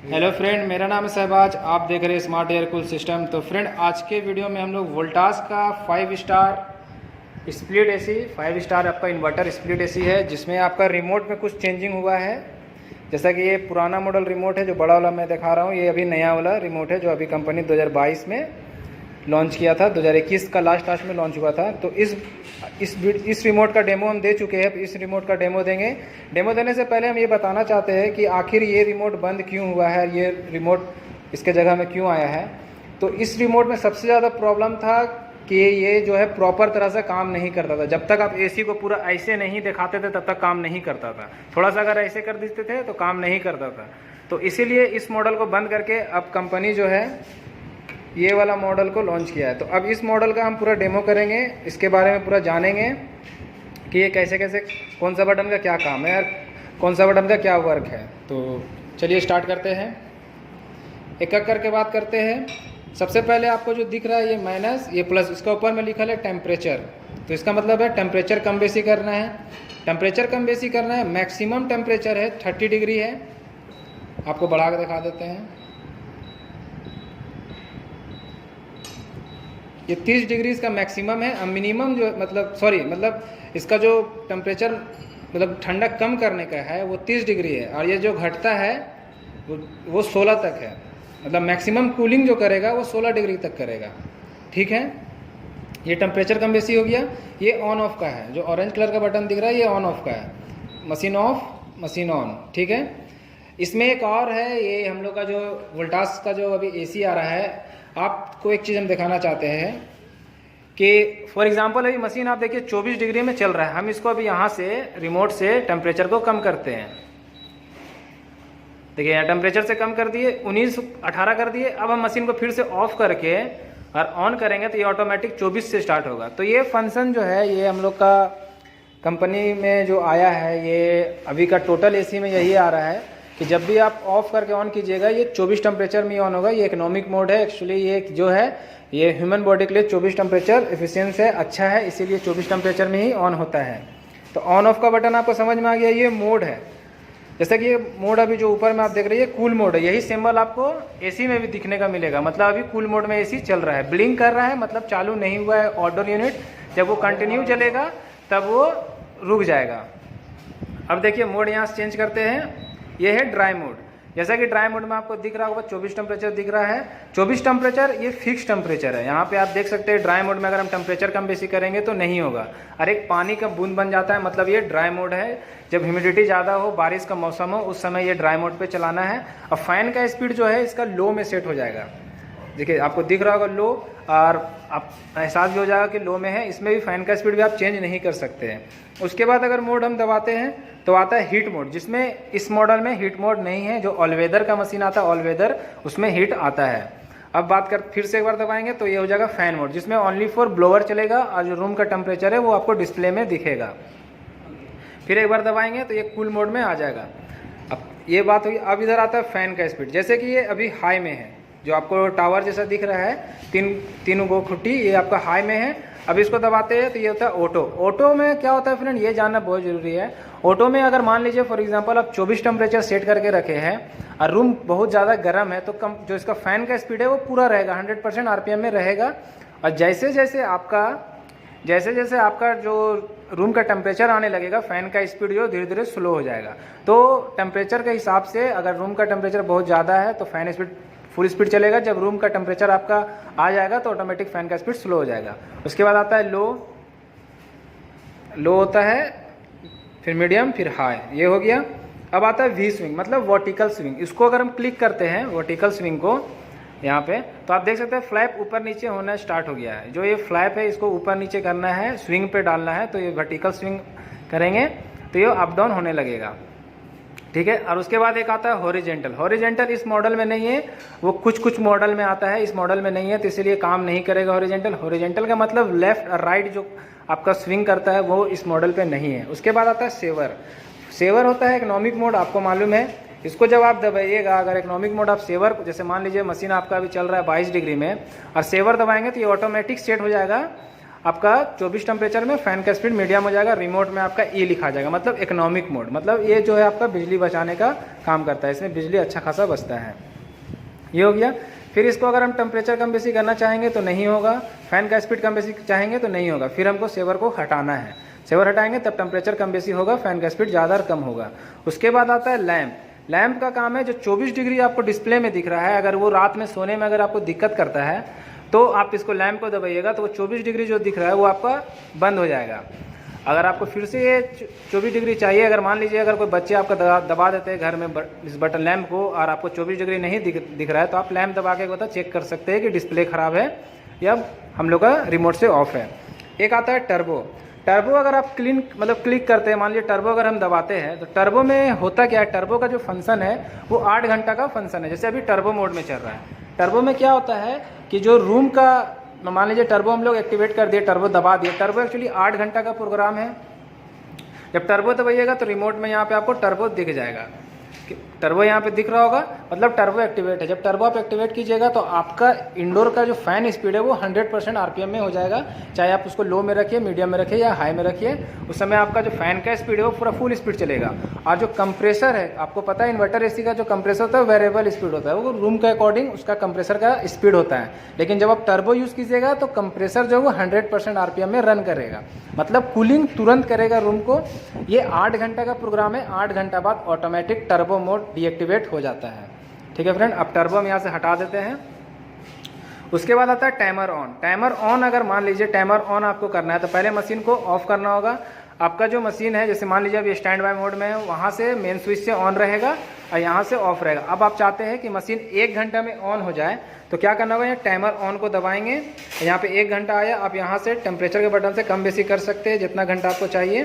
Hello friend, मेरा नाम है शहबाज। आप देख रहे हैं स्मार्ट एयर कूल सिस्टम। तो फ्रेंड, आज के वीडियो में हम लोग वोल्टास का 5 स्टार स्प्लिट एसी 5 स्टार आपका इन्वर्टर स्प्लिट एसी है, जिसमें आपका रिमोट में कुछ चेंजिंग हुआ है। जैसा कि ये पुराना मॉडल रिमोट है जो बड़ा वाला मैं दिखा रहा हूँ, ये अभी नया वाला रिमोट है जो अभी कंपनी 2022 में लॉन्च किया था। 2021 का लास्ट में लॉन्च हुआ था। तो इस रिमोट का डेमो हम दे चुके हैं। इस रिमोट का डेमो देंगे। डेमो देने से पहले हम ये बताना चाहते हैं कि आखिर ये रिमोट बंद क्यों हुआ है, ये रिमोट इसके जगह में क्यों आया है। तो इस रिमोट में सबसे ज़्यादा प्रॉब्लम था कि ये जो है प्रॉपर तरह से काम नहीं करता था। जब तक आप एसी को पूरा ऐसे नहीं दिखाते थे तब तक काम नहीं करता था। थोड़ा सा अगर ऐसे कर देते थे तो काम नहीं करता था। तो इसीलिए इस मॉडल को बंद करके अब कंपनी जो है ये वाला मॉडल को लॉन्च किया है। तो अब इस मॉडल का हम पूरा डेमो करेंगे, इसके बारे में पूरा जानेंगे कि ये कैसे कैसे, कौन सा बटन का क्या काम है और कौन सा बटन का क्या वर्क है। तो चलिए स्टार्ट करते हैं, एक एक करके बात करते हैं। सबसे पहले आपको जो दिख रहा है ये माइनस, ये प्लस, इसका ऊपर में लिखा है टेम्परेचर। तो इसका मतलब है टेम्परेचर कम बेसी करना है। टेम्परेचर कम बेसी करना है। मैक्सिमम टेम्परेचर है 30 डिग्री है। आपको बढ़ा के दिखा देते हैं। ये 30 डिग्री इसका मैक्सिमम है। और मिनिमम जो मतलब इसका जो टेम्परेचर मतलब ठंडक कम करने का है वो 30 डिग्री है। और ये जो घटता है वो 16 तक है। मतलब मैक्सिमम कूलिंग जो करेगा वो 16 डिग्री तक करेगा। ठीक है, ये टेम्परेचर कम बेसी हो गया। ये ऑन ऑफ का है, जो ऑरेंज कलर का बटन दिख रहा है ये ऑन ऑफ का है। Machine of, machine on. ठीक है, इसमें एक और है, ये हम लोग का जो वोल्टास का जो अभी एसी आ रहा है, आपको एक चीज़ हम दिखाना चाहते हैं कि फॉर एग्जांपल अभी मशीन आप देखिए 24 डिग्री में चल रहा है। हम इसको अभी यहाँ से रिमोट से टेम्परेचर को कम करते हैं। देखिए यहाँ टेम्परेचर से कम कर दिए, 19-18 कर दिए। अब हम मशीन को फिर से ऑफ करके और ऑन करेंगे तो ये ऑटोमेटिक 24 से स्टार्ट होगा। तो ये फंक्शन जो है ये हम लोग का कंपनी में जो आया है, ये अभी का टोटल एसी में यही आ रहा है कि जब भी आप ऑफ करके ऑन कीजिएगा ये 24 टेम्परेचर में ऑन होगा। ये इकोनॉमिक मोड है। एक्चुअली ये जो है ये ह्यूमन बॉडी के लिए 24 टेम्परेचर एफिशिएंट है, अच्छा है, इसीलिए 24 टेम्परेचर में ही ऑन होता है। तो ऑन ऑफ का बटन आपको समझ में आ गया। ये मोड है, जैसा कि ये मोड अभी जो ऊपर में आप देख रहे हैं कूल मोड है। यही सिंबल आपको एसी में भी दिखने का मिलेगा। मतलब अभी कूल मोड में एसी चल रहा है, ब्लिंक कर रहा है, मतलब चालू नहीं हुआ है आउटडोर यूनिट। जब वो कंटिन्यू चलेगा तब वो रुक जाएगा। अब देखिए मोड यहाँ से चेंज करते हैं। ये है ड्राई मोड। जैसा कि ड्राई मोड में आपको दिख रहा होगा 24 टेम्परेचर दिख रहा है। 24 टेम्परेचर ये फिक्स टेम्परेचर है। यहाँ पे आप देख सकते हैं ड्राई मोड में अगर हम टेम्परेचर कम बेसी करेंगे तो नहीं होगा और एक पानी का बूंद बन जाता है। मतलब ये ड्राई मोड है। जब ह्यूमिडिटी ज़्यादा हो, बारिश का मौसम हो, उस समय ये ड्राई मोड पे चलाना है। और फैन का स्पीड जो है इसका लो में सेट हो जाएगा। देखिए आपको दिख रहा होगा लो, और आप एहसास भी हो जाएगा कि लो में है। इसमें भी फैन का स्पीड भी आप चेंज नहीं कर सकते हैं। उसके बाद अगर मोड हम दबाते हैं तो आता है हीट मोड, जिसमें इस मॉडल में हीट मोड नहीं है। जो ऑल वेदर का मशीन आता है, ऑल वेदर, उसमें हीट आता है। अब बात कर, फिर से एक बार दबाएंगे तो ये हो जाएगा फैन मोड, जिसमें ओनली फॉर ब्लोअर चलेगा और जो रूम का टेम्परेचर है वो आपको डिस्प्ले में दिखेगा। फिर एक बार दबाएंगे तो ये कूल मोड में आ जाएगा। अब ये बात हुई। अब इधर आता है फैन का स्पीड। जैसे कि ये अभी हाई में है, जो आपको टावर जैसा दिख रहा है, तीन गो खुट्टी, ये आपका हाई में है। अब इसको दबाते हैं तो ये होता है ऑटो। ऑटो में क्या होता है फ्रेंड, ये जानना बहुत जरूरी है। ऑटो में अगर मान लीजिए फॉर एग्जांपल आप 24 टेम्परेचर सेट करके रखे हैं और रूम बहुत ज़्यादा गर्म है, तो कम जो इसका फैन का स्पीड है वो पूरा रहेगा, 100% आरपीएम में रहेगा। और जैसे जैसे आपका जो रूम का टेम्परेचर आने लगेगा, फैन का स्पीड जो धीरे धीरे स्लो हो जाएगा। तो टेम्परेचर के हिसाब से अगर रूम का टेम्परेचर बहुत ज़्यादा है तो फैन स्पीड फुल स्पीड चलेगा। जब रूम का टेम्परेचर आपका आ जाएगा तो ऑटोमेटिक फैन का स्पीड स्लो हो जाएगा। उसके बाद आता है लो होता है, फिर मीडियम, फिर हाई, ये हो गया। अब आता है वी स्विंग, मतलब वर्टिकल स्विंग। इसको अगर हम क्लिक करते हैं वर्टिकल स्विंग को यहाँ पे, तो आप देख सकते हैं फ्लैप ऊपर नीचे होना स्टार्ट हो गया है। जो ये फ्लैप है इसको ऊपर नीचे करना है, स्विंग पे डालना है। तो ये वर्टिकल स्विंग करेंगे तो ये अप डाउन होने लगेगा। ठीक है, और उसके बाद एक आता है हॉरिजेंटल। हॉरिजेंटल इस मॉडल में नहीं है, वो कुछ मॉडल में आता है, इस मॉडल में नहीं है, तो इसलिए काम नहीं करेगा हॉरिजेंटल। हॉरिजेंटल का मतलब लेफ्ट और राइट जो आपका स्विंग करता है वो इस मॉडल पे नहीं है। उसके बाद आता है सेवर। सेवर होता है इकोनॉमिक मोड, आपको मालूम है। इसको जब आप दबाइएगा, अगर इकोनॉमिक मोड आप सेवर, जैसे मान लीजिए मशीन आपका अभी चल रहा है 22 डिग्री में और सेवर दबाएंगे तो ये ऑटोमेटिक सेट हो जाएगा आपका 24 टेम्परेचर में फ़ैन का स्पीड मीडियम हो जाएगा, रिमोट में आपका ई लिखा जाएगा, मतलब इकोनॉमिक मोड। मतलब ये जो है आपका बिजली बचाने का काम करता है, इसमें बिजली अच्छा खासा बचता है। ये हो गया। फिर इसको अगर हम टेम्परेचर कम बेसी करना चाहेंगे तो नहीं होगा, फ़ैन का स्पीड कम बेसी चाहेंगे तो नहीं होगा, फिर हमको सेवर को हटाना है। सेवर हटाएंगे तब टेम्परेचर कम बेसी होगा, फ़ैन का स्पीड ज़्यादा और कम होगा। उसके बाद आता है लैंप। लैंप का काम है जो 24 डिग्री आपको डिस्प्ले में दिख रहा है, अगर वो रात में सोने में अगर आपको दिक्कत करता है तो आप इसको लैंप को दबाइएगा तो वो 24 डिग्री जो दिख रहा है वो आपका बंद हो जाएगा। अगर आपको फिर से ये 24 डिग्री चाहिए, अगर मान लीजिए अगर कोई बच्चे आपका दबा देते हैं घर में इस बटन लैंप को और आपको 24 डिग्री नहीं दिख रहा है तो आप लैंप दबा के बता चेक कर सकते हैं कि डिस्प्ले ख़राब है या हम लोग का रिमोट से ऑफ है। एक आता है टर्बो। टर्बो अगर आप क्लिक करते हैं, मान लीजिए टर्बो अगर हम दबाते हैं तो टर्बो में होता क्या है, टर्बो का जो फंक्शन है वो 8 घंटा का फंक्शन है। जैसे अभी टर्बो मोड में चल रहा है, टर्बो में क्या होता है कि जो रूम का, मान लीजिए टर्बो हम लोग एक्टिवेट कर दिए, टर्बो दबा दिए, टर्बो एक्चुअली 8 घंटा का प्रोग्राम है। जब टर्बो दबाइएगा तो रिमोट में यहाँ पे आपको टर्बो दिख जाएगा, टर्बो यहाँ पे दिख रहा होगा, मतलब टर्बो एक्टिवेट है। जब टर्बो आप एक्टिवेट कीजिएगा तो आपका इंडोर का जो फैन स्पीड है वो 100% आरपीएम में हो जाएगा, चाहे आप उसको लो में रखिए, मीडियम में रखिए या हाई में रखिए, उस समय आपका जो फैन का स्पीड है वो पूरा फुल स्पीड चलेगा। और जो कंप्रेसर है, आपको पता है इन्वर्टर एसी का जो कंप्रेसर होता है वेरिएबल स्पीड होता है, वो रूम के अकॉर्डिंग उसका कंप्रेसर का स्पीड होता है। लेकिन जब आप टर्बो यूज़ कीजिएगा तो कंप्रेसर जो है वो 100% आरपीएम में रन करेगा, मतलब कूलिंग तुरंत करेगा रूम को। ये 8 घंटा का प्रोग्राम है, 8 घंटा बाद ऑटोमेटिक टर्बो मोड डीएक्टिवेट हो जाता है। ठीक है फ्रेंड, अब टर्बो हम यहाँ से हटा देते हैं। उसके बाद आता है टाइमर ऑन। टाइमर ऑन अगर मान लीजिए टाइमर ऑन आपको करना है तो पहले मशीन को ऑफ करना होगा। आपका जो मशीन है, जैसे मान लीजिए अब ये स्टैंड बाय मोड में है, वहाँ से मेन स्विच से ऑन रहेगा और यहाँ से ऑफ रहेगा। अब आप चाहते हैं कि मशीन 1 घंटा में ऑन हो जाए तो क्या करना होगा, यहाँ टाइमर ऑन को दबाएंगे, यहाँ पे 1 घंटा आया, आप यहाँ से टेम्परेचर के बटन से कम बेसी कर सकते हैं जितना घंटा आपको चाहिए।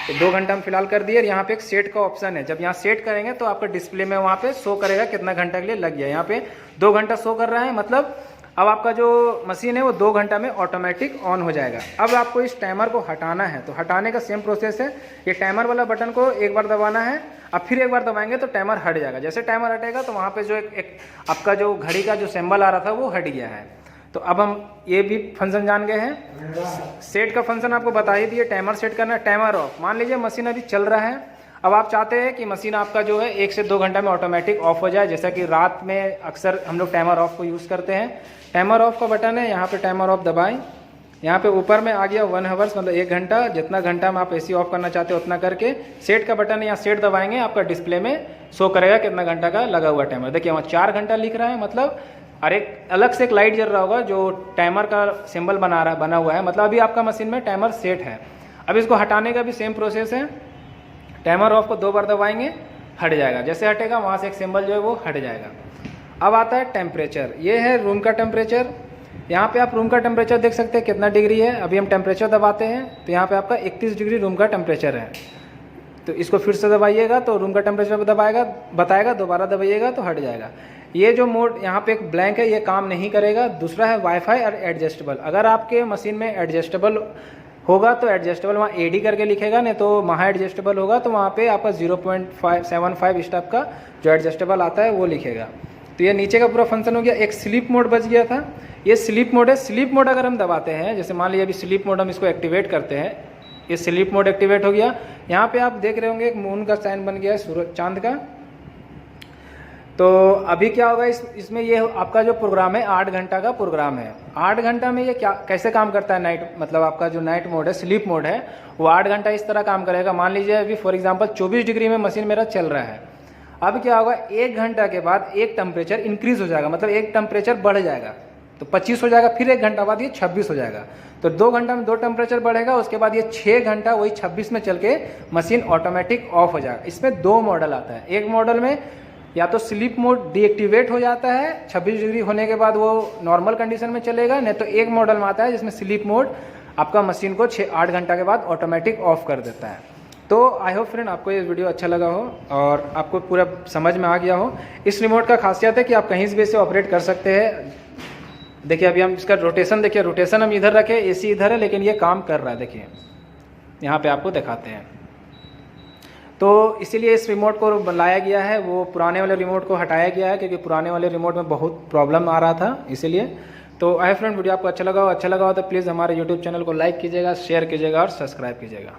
तो 2 घंटा हम फिलहाल कर दिए। यहाँ पे एक सेट का ऑप्शन है, जब यहाँ सेट करेंगे तो आपका डिस्प्ले में वहाँ पे शो करेगा कितना घंटा के लिए लग गया। यहाँ पे 2 घंटा शो कर रहा है, मतलब अब आपका जो मशीन है वो 2 घंटा में ऑटोमेटिक ऑन हो जाएगा। अब आपको इस टाइमर को हटाना है तो हटाने का सेम प्रोसेस है, ये टाइमर वाला बटन को एक बार दबाना है, अब फिर एक बार दबाएंगे तो टाइमर हट जाएगा। जैसे टाइमर हटेगा तो वहाँ पे जो एक आपका जो घड़ी का जो सिंबल आ रहा था वो हट गया है। तो अब हम ये भी फंक्शन जान गए हैं। सेट का फंक्शन आपको बता ही दिए, टाइमर सेट करना है। टाइमर ऑफ, मान लीजिए मशीन अभी चल रहा है, अब आप चाहते हैं कि मशीन आपका जो है 1 से 2 घंटा में ऑटोमेटिक ऑफ हो जाए, जैसा कि रात में अक्सर हम लोग टाइमर ऑफ को यूज़ करते हैं। टाइमर ऑफ का बटन है, यहाँ पे टाइमर ऑफ दबाएं, यहाँ पे ऊपर में आ गया 1 आवर्स, मतलब 1 घंटा, जितना घंटा में आप एसी ऑफ करना चाहते हो उतना करके। सेट का बटन है, यहाँ सेट दबाएंगे, आपका डिस्प्ले में शो करेगा कितना घंटा का लगा हुआ टाइमर। देखिए वहाँ 4 घंटा लिख रहा है, मतलब और एक अलग से एक लाइट जल रहा होगा जो टाइमर का सिंबल बना हुआ है, मतलब अभी आपका मशीन में टाइमर सेट है। अब इसको हटाने का भी सेम प्रोसेस है, टाइमर ऑफ को 2 बार दबाएंगे, हट जाएगा, जैसे हटेगा वहाँ से एक सिंबल जो है वो हट जाएगा। अब आता है टेम्परेचर, ये है रूम का टेम्परेचर। यहाँ पे आप रूम का टेम्परेचर देख सकते हैं कितना डिग्री है। अभी हम टेम्परेचर दबाते हैं तो यहाँ पे आपका 31 डिग्री रूम का टेम्परेचर है। तो इसको फिर से दबाइएगा तो रूम का टेम्परेचर बताएगा, दोबारा दबाइएगा तो हट जाएगा। ये जो मोड यहाँ पे एक ब्लैंक है ये काम नहीं करेगा। दूसरा है वाईफाई और एडजस्टेबल, अगर आपके मशीन में एडजस्टेबल होगा तो एडजस्टेबल वहाँ एडी करके लिखेगा, नहीं तो वहाँ एडजस्टेबल होगा तो वहाँ पे आपका 0.75 स्टेप का जो एडजस्टेबल आता है वो लिखेगा। तो ये नीचे का पूरा फंक्शन हो गया। एक स्लीप मोड बच गया था, ये स्लीप मोड है। स्लीप मोड अगर हम दबाते हैं, जैसे मान लीजिए अभी स्लीप मोड हम इसको एक्टिवेट करते हैं, ये स्लीप मोड एक्टिवेट हो गया। यहाँ पे आप देख रहे होंगे एक मून का साइन बन गया है, सूरज चांद का। तो अभी क्या होगा, इसमें ये आपका जो प्रोग्राम है 8 घंटा का प्रोग्राम है। 8 घंटा में ये क्या कैसे काम करता है, नाइट मतलब आपका जो नाइट मोड है, स्लीप मोड है, वो 8 घंटा इस तरह काम करेगा। मान लीजिए अभी फॉर एग्जांपल 24 डिग्री में मशीन मेरा चल रहा है। अब क्या होगा, 1 घंटा के बाद एक टेम्परेचर इंक्रीज हो जाएगा, मतलब एक टेम्परेचर बढ़ जाएगा, तो 25 हो जाएगा। फिर 1 घंटा बाद ये 26 हो जाएगा। तो 2 घंटा में 2 टेम्परेचर बढ़ेगा, उसके बाद ये 6 घंटा वही 26 में चल के मशीन ऑटोमेटिक ऑफ हो जाएगा। इसमें 2 मॉडल आता है, एक मॉडल में या तो स्लीप मोड डीएक्टिवेट हो जाता है, 26 डिग्री होने के बाद वो नॉर्मल कंडीशन में चलेगा, नहीं तो एक मॉडल में आता है जिसमें स्लीप मोड आपका मशीन को 6-8 घंटा के बाद ऑटोमेटिक ऑफ कर देता है। तो आई होप फ्रेंड आपको ये वीडियो अच्छा लगा हो और आपको पूरा समझ में आ गया हो। इस रिमोट का खासियत है कि आप कहीं भी से ऑपरेट कर सकते हैं। देखिए अभी हम इसका रोटेशन देखिए, रोटेशन हम इधर रखे, एसी इधर है, लेकिन ये काम कर रहा है। देखिए यहाँ पे आपको दिखाते हैं। तो इसीलिए इस रिमोट को लाया गया है, वो पुराने वाले रिमोट को हटाया गया है क्योंकि पुराने वाले रिमोट में बहुत प्रॉब्लम आ रहा था इसीलिए। तो आई फ्रेंड, वीडियो आपको अच्छा लगा हो तो प्लीज़ हमारे यूट्यूब चैनल को लाइक कीजिएगा, शेयर कीजिएगा और सब्सक्राइब कीजिएगा।